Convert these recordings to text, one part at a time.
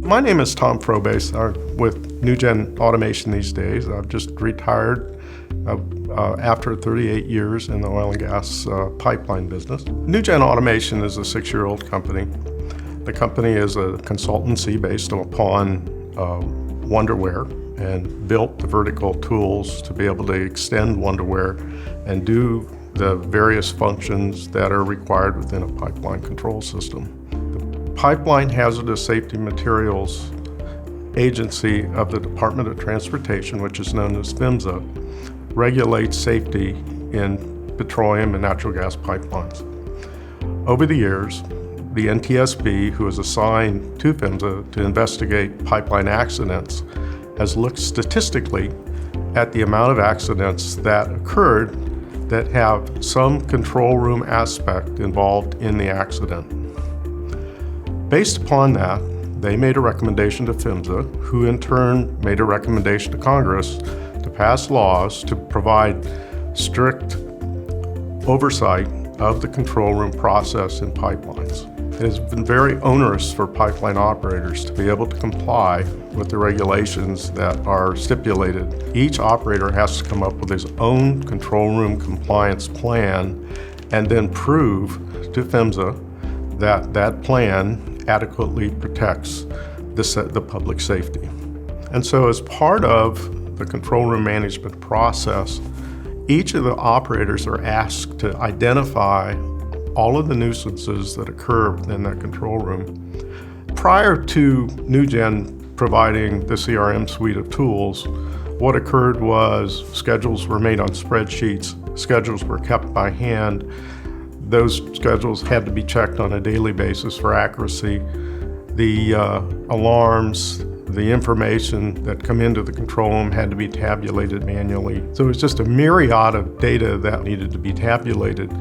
My name is Tom Frobase. I'm with NuGen Automation these days. I've just retired after 38 years in the oil and gas pipeline business. NuGen Automation is a 6-year-old company. The company is a consultancy based upon Wonderware and built the vertical tools to be able to extend Wonderware and do the various functions that are required within a pipeline control system. The Pipeline Hazardous Safety Materials Agency of the Department of Transportation, which is known as PHMSA, regulates safety in petroleum and natural gas pipelines. Over the years, the NTSB, who is assigned to PHMSA to investigate pipeline accidents, has looked statistically at the amount of accidents that occurred that have some control room aspect involved in the accident. Based upon that, they made a recommendation to PHMSA, who in turn made a recommendation to Congress to pass laws to provide strict oversight of the control room process in pipelines. It has been very onerous for pipeline operators to be able to comply with the regulations that are stipulated. Each operator has to come up with his own control room compliance plan and then prove to PHMSA that that plan adequately protects the public safety. And so as part of the control room management process, each of the operators are asked to identify all of the nuisances that occur within that control room. Prior to NuGen providing the CRM suite of tools, what occurred was schedules were made on spreadsheets, schedules were kept by hand. Those schedules had to be checked on a daily basis for accuracy. The alarms, the information that come into the control room had to be tabulated manually. So it was just a myriad of data that needed to be tabulated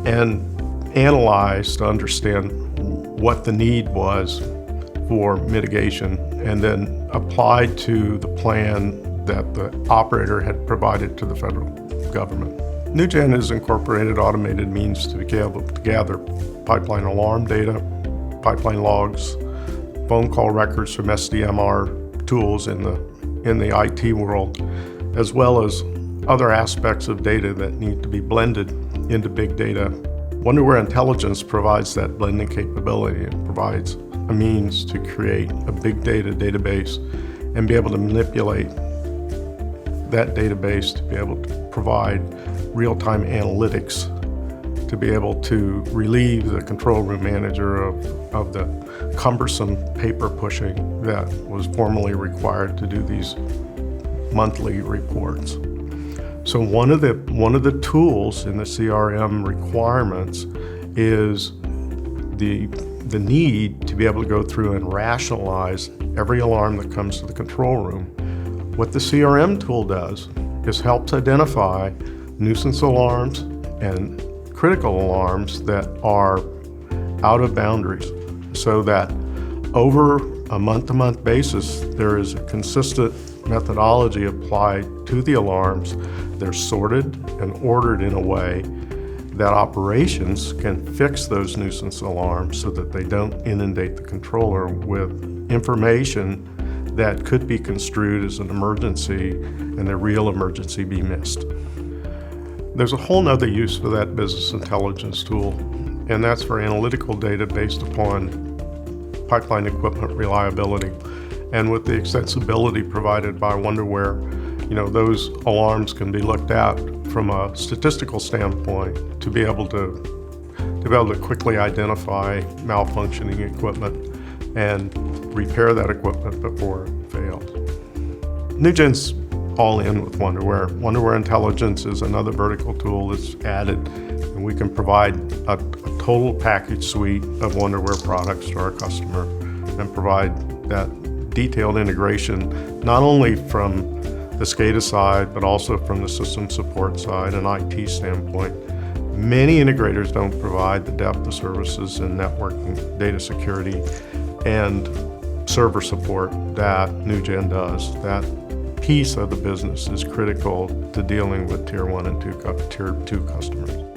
and analyzed to understand what the need was for mitigation, and then applied to the plan that the operator had provided to the federal government. NuGen has incorporated automated means to be able to gather pipeline alarm data, pipeline logs, phone call records from SDMR tools in the IT world, as well as other aspects of data that need to be blended into big data. Wonderware Intelligence provides that blending capability and provides a means to create a big data database and be able to manipulate that database to be able to provide real-time analytics to be able to relieve the control room manager of the cumbersome paper pushing that was formerly required to do these monthly reports. So one of the tools in the CRM requirements is the need to be able to go through and rationalize every alarm that comes to the control room. What the CRM tool does is helps identify nuisance alarms and critical alarms that are out of boundaries, so that over a month-to-month basis, there is a consistent methodology applied to the alarms. They're sorted and ordered in a way that operations can fix those nuisance alarms so that they don't inundate the controller with information that could be construed as an emergency and the real emergency be missed. There's a whole nother use for that business intelligence tool, and that's for analytical data based upon pipeline equipment reliability. And with the extensibility provided by Wonderware, those alarms can be looked at from a statistical standpoint to be able to quickly identify malfunctioning equipment and repair that equipment before it fails. NuGen's all in with Wonderware. Wonderware Intelligence is another vertical tool that's added, and we can provide a total package suite of Wonderware products to our customer and provide that detailed integration, not only from the SCADA side, but also from the system support side and IT standpoint. Many integrators don't provide the depth of services in networking, data security, and server support that NuGen does. That piece of the business is critical to dealing with Tier 1 and Tier 2 customers.